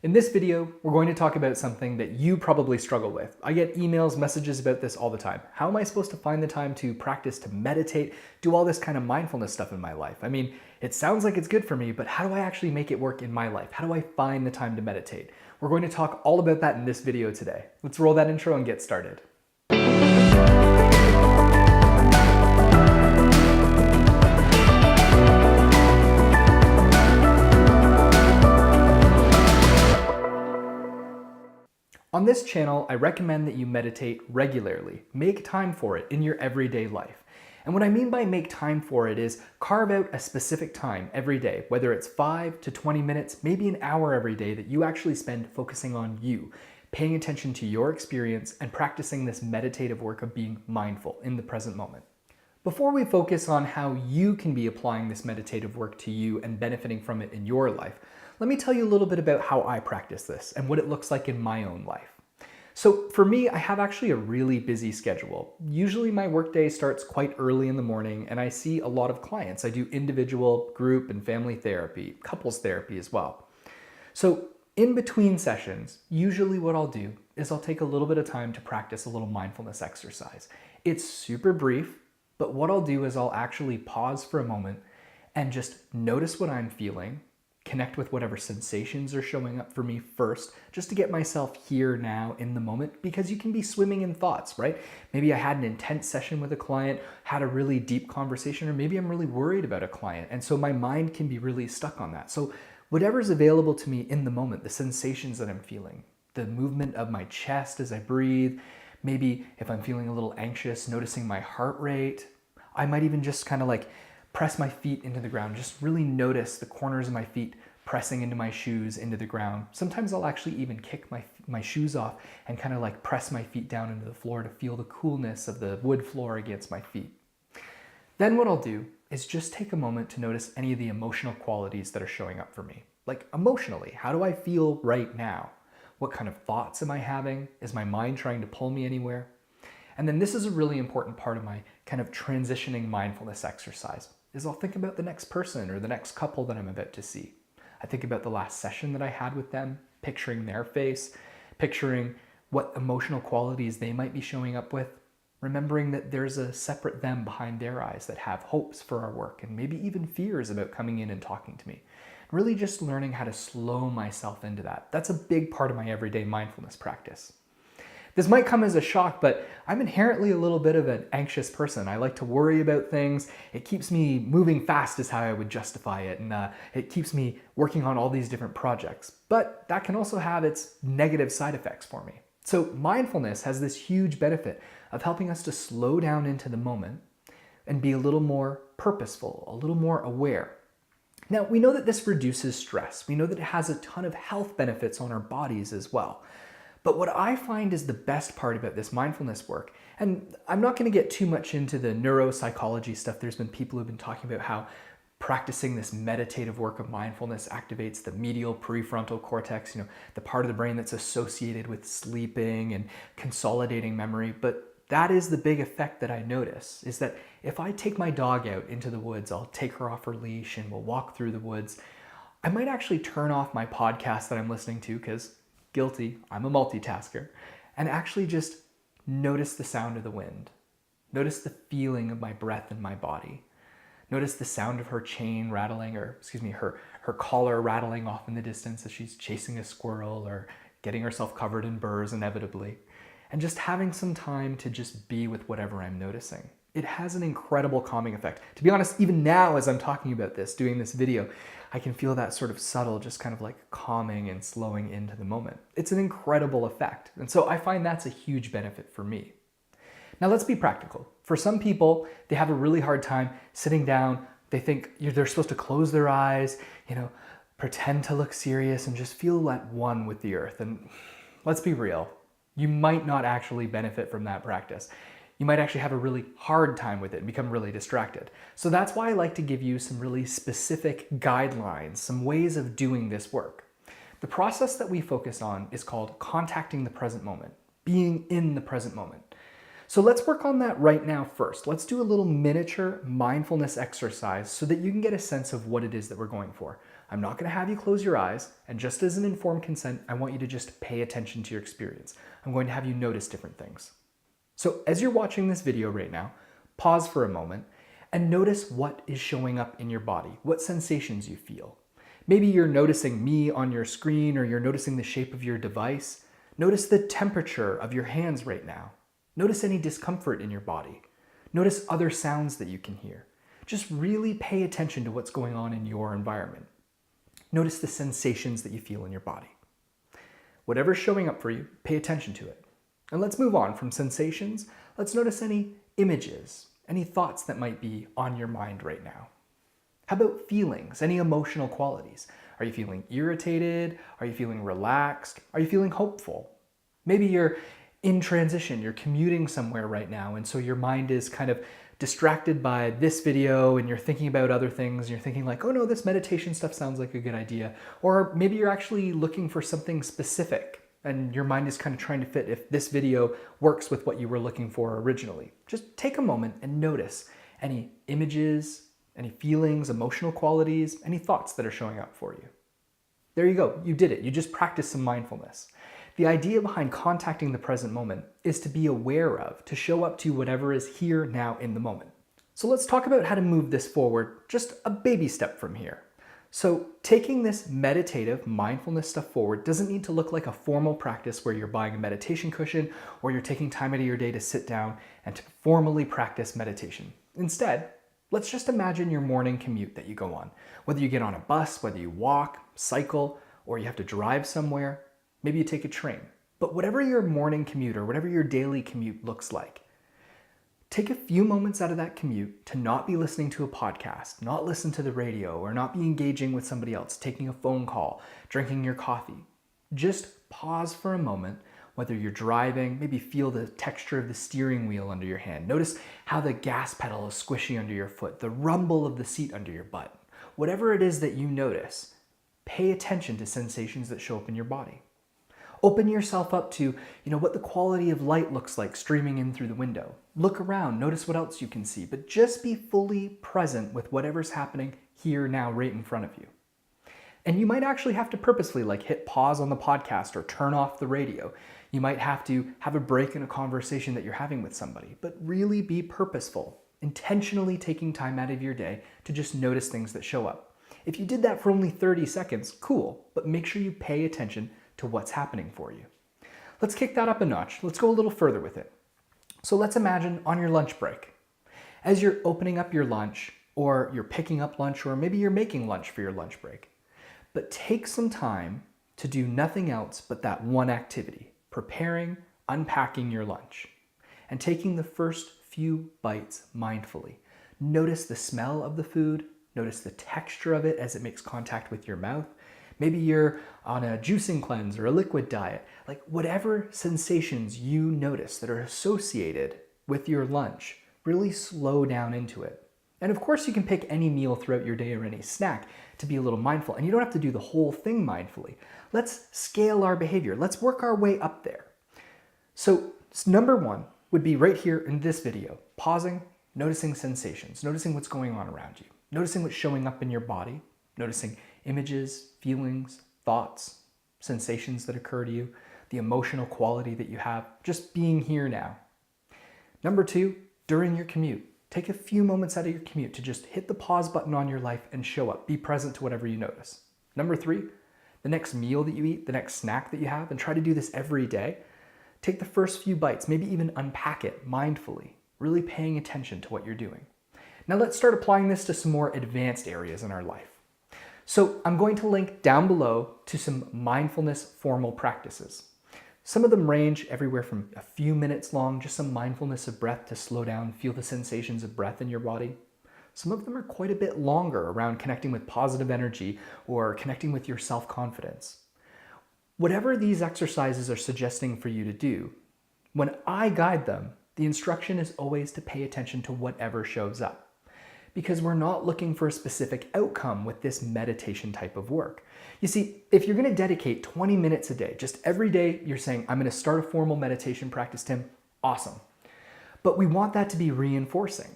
In this video, we're going to talk about something that you probably struggle with. I get emails, messages about this all the time. How am I supposed to find the time to practice, to meditate, do all this kind of mindfulness stuff in my life? I mean, it sounds like it's good for me, but how do I actually make it work in my life? How do I find the time to meditate? We're going to talk all about that in this video today. Let's roll that intro and get started. On this channel, I recommend that you meditate regularly. Make time for it in your everyday life. And what I mean by make time for it is carve out a specific time every day, whether it's 5 to 20 minutes, maybe an hour every day that you actually spend focusing on you, paying attention to your experience and practicing this meditative work of being mindful in the present moment. Before we focus on how you can be applying this meditative work to you and benefiting from it in your life, let me tell you a little bit about how I practice this and what it looks like in my own life. So for me, I have actually a really busy schedule. Usually my workday starts quite early in the morning and I see a lot of clients. I do individual, group, and family therapy, couples therapy as well. So in between sessions, usually what I'll do is I'll take a little bit of time to practice a little mindfulness exercise. It's super brief, but what I'll do is I'll actually pause for a moment and just notice what I'm feeling, connect with whatever sensations are showing up for me first, just to get myself here now in the moment, because you can be swimming in thoughts, right? Maybe I had an intense session with a client, had a really deep conversation, or maybe I'm really worried about a client. And so my mind can be really stuck on that. So whatever's available to me in the moment, the sensations that I'm feeling, the movement of my chest as I breathe, maybe if I'm feeling a little anxious, noticing my heart rate, I might even just kind of like press my feet into the ground, just really notice the corners of my feet pressing into my shoes into the ground. Sometimes I'll actually even kick my shoes off and kind of like press my feet down into the floor to feel the coolness of the wood floor against my feet. Then what I'll do is just take a moment to notice any of the emotional qualities that are showing up for me. Like emotionally, how do I feel right now? What kind of thoughts am I having? Is my mind trying to pull me anywhere? And then this is a really important part of my kind of transitioning mindfulness exercise, is I'll think about the next person or the next couple that I'm about to see. I think about the last session that I had with them, picturing their face, picturing what emotional qualities they might be showing up with, remembering that there's a separate them behind their eyes that have hopes for our work and maybe even fears about coming in and talking to me. Really just learning how to slow myself into that. That's a big part of my everyday mindfulness practice. This might come as a shock, but I'm inherently a little bit of an anxious person. I like to worry about things. It keeps me moving fast is how I would justify it. And it keeps me working on all these different projects. But that can also have its negative side effects for me. So mindfulness has this huge benefit of helping us to slow down into the moment and be a little more purposeful, a little more aware. Now, we know that this reduces stress. We know that it has a ton of health benefits on our bodies as well. But what I find is the best part about this mindfulness work, and I'm not going to get too much into the neuropsychology stuff. There's been people who've been talking about how practicing this meditative work of mindfulness activates the medial prefrontal cortex, the part of the brain that's associated with sleeping and consolidating memory. But that is the big effect that I notice, is that if I take my dog out into the woods, I'll take her off her leash and we'll walk through the woods. I might actually turn off my podcast that I'm listening to, because guilty, I'm a multitasker, and actually just notice the sound of the wind. Notice the feeling of my breath in my body. Notice the sound of her chain rattling, or her collar rattling off in the distance as she's chasing a squirrel or getting herself covered in burrs inevitably. And just having some time to just be with whatever I'm noticing. It has an incredible calming effect. To be honest, even now as I'm talking about this, doing this video, I can feel that sort of subtle, just kind of like calming and slowing into the moment. It's an incredible effect. And so I find that's a huge benefit for me. Now let's be practical. For some people, they have a really hard time sitting down. They think they're supposed to close their eyes, pretend to look serious and just feel at one with the earth. And let's be real, you might not actually benefit from that practice. You might actually have a really hard time with it and become really distracted. So that's why I like to give you some really specific guidelines, some ways of doing this work. The process that we focus on is called contacting the present moment, being in the present moment. So let's work on that right now first. Let's do a little miniature mindfulness exercise so that you can get a sense of what it is that we're going for. I'm not going to have you close your eyes, and just as an informed consent, I want you to just pay attention to your experience. I'm going to have you notice different things. So as you're watching this video right now, pause for a moment and notice what is showing up in your body, what sensations you feel. Maybe you're noticing me on your screen, or you're noticing the shape of your device. Notice the temperature of your hands right now. Notice any discomfort in your body. Notice other sounds that you can hear. Just really pay attention to what's going on in your environment. Notice the sensations that you feel in your body. Whatever's showing up for you, pay attention to it. And let's move on from sensations. Let's notice any images, any thoughts that might be on your mind right now. How about feelings, any emotional qualities? Are you feeling irritated? Are you feeling relaxed? Are you feeling hopeful? Maybe you're in transition, you're commuting somewhere right now, and so your mind is kind of distracted by this video and you're thinking about other things. You're thinking like, oh no, this meditation stuff sounds like a good idea. Or maybe you're actually looking for something specific and your mind is kind of trying to fit if this video works with what you were looking for originally. Just take a moment and notice any images, any feelings, emotional qualities, any thoughts that are showing up for you. There you go, you did it. You just practiced some mindfulness. The idea behind contacting the present moment is to be aware of, to show up to whatever is here now in the moment. So let's talk about how to move this forward, just a baby step from here. So taking this meditative mindfulness stuff forward doesn't need to look like a formal practice where you're buying a meditation cushion or you're taking time out of your day to sit down and to formally practice meditation. Instead, let's just imagine your morning commute that you go on. Whether you get on a bus, whether you walk, cycle, or you have to drive somewhere, maybe you take a train. But whatever your morning commute or whatever your daily commute looks like, take a few moments out of that commute to not be listening to a podcast, not listen to the radio, or not be engaging with somebody else, taking a phone call, drinking your coffee. Just pause for a moment, whether you're driving, maybe feel the texture of the steering wheel under your hand. Notice how the gas pedal is squishy under your foot, the rumble of the seat under your butt. Whatever it is that you notice, pay attention to sensations that show up in your body. Open yourself up to, what the quality of light looks like streaming in through the window. Look around, notice what else you can see, but just be fully present with whatever's happening here now right in front of you. And you might actually have to purposefully hit pause on the podcast or turn off the radio. You might have to have a break in a conversation that you're having with somebody, but really be purposeful, intentionally taking time out of your day to just notice things that show up. If you did that for only 30 seconds, cool, but make sure you pay attention to what's happening for you. Let's kick that up a notch. Let's go a little further with it. So let's imagine on your lunch break, as you're opening up your lunch, or you're picking up lunch, or maybe you're making lunch for your lunch break, but take some time to do nothing else but that one activity, preparing, unpacking your lunch, and taking the first few bites mindfully. Notice the smell of the food, notice the texture of it as it makes contact with your mouth. Maybe you're on a juicing cleanse or a liquid diet. Whatever sensations you notice that are associated with your lunch, really slow down into it. And of course you can pick any meal throughout your day or any snack to be a little mindful, and you don't have to do the whole thing mindfully. Let's scale our behavior. Let's work our way up there. So number one would be right here in this video, pausing, noticing sensations, noticing what's going on around you, noticing what's showing up in your body, noticing images, feelings, thoughts, sensations that occur to you, the emotional quality that you have, just being here now. Number two, during your commute, take a few moments out of your commute to just hit the pause button on your life and show up. Be present to whatever you notice. Number three, the next meal that you eat, the next snack that you have, and try to do this every day. Take the first few bites, maybe even unpack it mindfully, really paying attention to what you're doing. Now let's start applying this to some more advanced areas in our life. So I'm going to link down below to some mindfulness formal practices. Some of them range everywhere from a few minutes long, just some mindfulness of breath to slow down, feel the sensations of breath in your body. Some of them are quite a bit longer around connecting with positive energy or connecting with your self-confidence. Whatever these exercises are suggesting for you to do, when I guide them, the instruction is always to pay attention to whatever shows up. Because we're not looking for a specific outcome with this meditation type of work. You see, if you're going to dedicate 20 minutes a day, just every day you're saying, I'm going to start a formal meditation practice, Tim, awesome. But we want that to be reinforcing.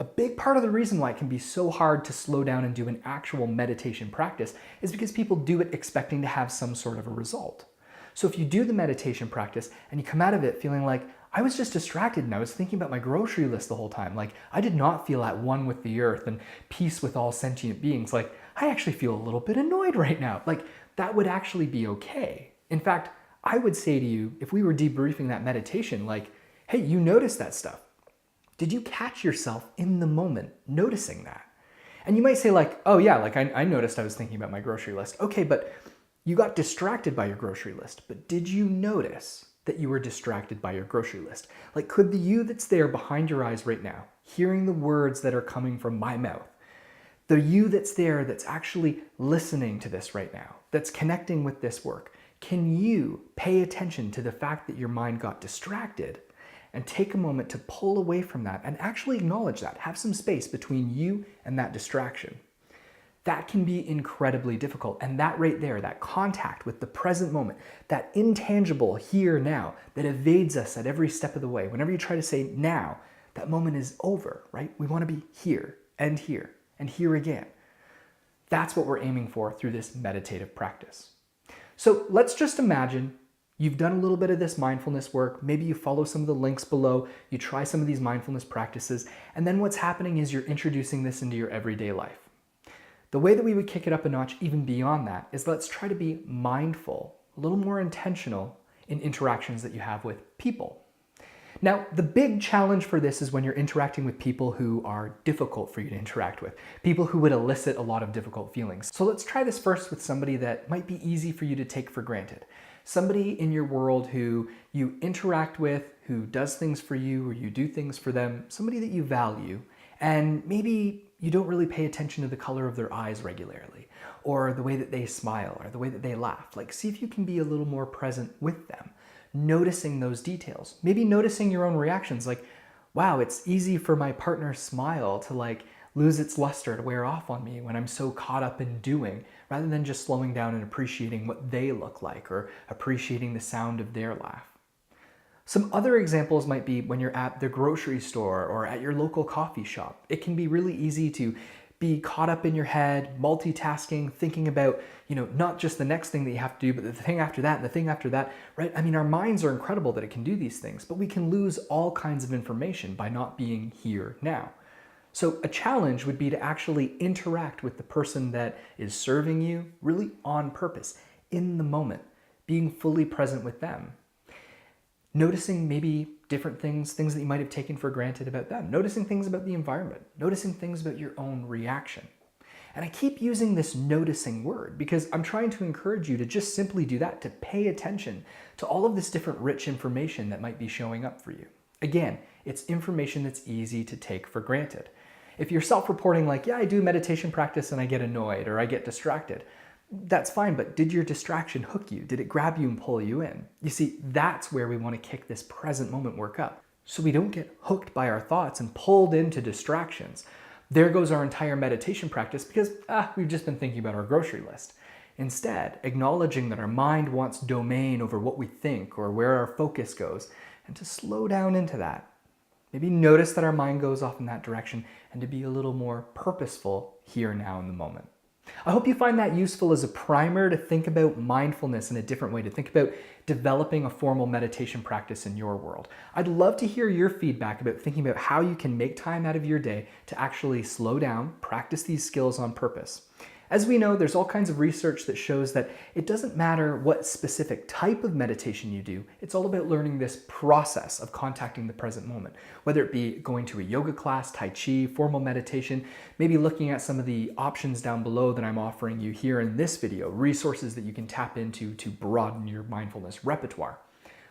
A big part of the reason why it can be so hard to slow down and do an actual meditation practice is because people do it expecting to have some sort of a result. So if you do the meditation practice and you come out of it feeling like, I was just distracted and I was thinking about my grocery list the whole time, like I did not feel at one with the earth and peace with all sentient beings, like I actually feel a little bit annoyed right now, like that would actually be okay. In fact, I would say to you, if we were debriefing that meditation, like, hey, you noticed that stuff. Did you catch yourself in the moment noticing that? And you might say like, oh yeah, like I noticed I was thinking about my grocery list. Okay, but you got distracted by your grocery list, but did you notice that you were distracted by your grocery list? Like, could the you that's there behind your eyes right now, hearing the words that are coming from my mouth, the you that's there that's actually listening to this right now, that's connecting with this work, can you pay attention to the fact that your mind got distracted and take a moment to pull away from that and actually acknowledge that, have some space between you and that distraction? That can be incredibly difficult. And that right there, that contact with the present moment, that intangible here now that evades us at every step of the way. Whenever you try to say now, that moment is over, right? We want to be here and here again. That's what we're aiming for through this meditative practice. So let's just imagine you've done a little bit of this mindfulness work. Maybe you follow some of the links below, you try some of these mindfulness practices, and then what's happening is you're introducing this into your everyday life. The way that we would kick it up a notch even beyond that is let's try to be mindful, a little more intentional in interactions that you have with people. Now, the big challenge for this is when you're interacting with people who are difficult for you to interact with, people who would elicit a lot of difficult feelings. So let's try this first with somebody that might be easy for you to take for granted. Somebody in your world who you interact with, who does things for you or you do things for them, somebody that you value, and maybe you don't really pay attention to the color of their eyes regularly, or the way that they smile, or the way that they laugh. Like, see if you can be a little more present with them, noticing those details. Maybe noticing your own reactions, like, wow, it's easy for my partner's smile to like lose its luster, to wear off on me when I'm so caught up in doing, rather than just slowing down and appreciating what they look like, or appreciating the sound of their laugh. Some other examples might be when you're at the grocery store or at your local coffee shop. It can be really easy to be caught up in your head, multitasking, thinking about, not just the next thing that you have to do, but the thing after that and the thing after that, right? I mean, our minds are incredible that it can do these things, but we can lose all kinds of information by not being here now. So a challenge would be to actually interact with the person that is serving you really on purpose, in the moment, being fully present with them. Noticing maybe different things that you might have taken for granted about them. Noticing things about the environment. Noticing things about your own reaction. And I keep using this noticing word because I'm trying to encourage you to just simply do that, to pay attention to all of this different rich information that might be showing up for you. Again, it's information that's easy to take for granted. If you're self-reporting like, yeah, I do meditation practice and I get annoyed or I get distracted, that's fine, but did your distraction hook you? Did it grab you and pull you in? You see, that's where we want to kick this present moment work up, so we don't get hooked by our thoughts and pulled into distractions. There goes our entire meditation practice because we've just been thinking about our grocery list. Instead, acknowledging that our mind wants domain over what we think or where our focus goes, and to slow down into that. Maybe notice that our mind goes off in that direction and to be a little more purposeful here now in the moment. I hope you find that useful as a primer to think about mindfulness in a different way, to think about developing a formal meditation practice in your world. I'd love to hear your feedback about thinking about how you can make time out of your day to actually slow down, practice these skills on purpose. As we know, there's all kinds of research that shows that it doesn't matter what specific type of meditation you do, it's all about learning this process of contacting the present moment. Whether it be going to a yoga class, Tai Chi, formal meditation, maybe looking at some of the options down below that I'm offering you here in this video, resources that you can tap into to broaden your mindfulness repertoire.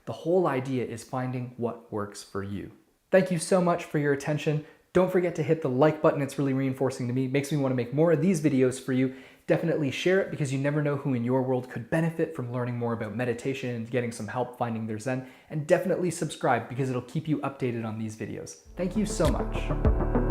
The whole idea is finding what works for you. Thank you so much for your attention. Don't forget to hit the like button. It's really reinforcing to me. It makes me want to make more of these videos for you. Definitely share it because you never know who in your world could benefit from learning more about meditation and getting some help finding their Zen. And definitely subscribe because it'll keep you updated on these videos. Thank you so much.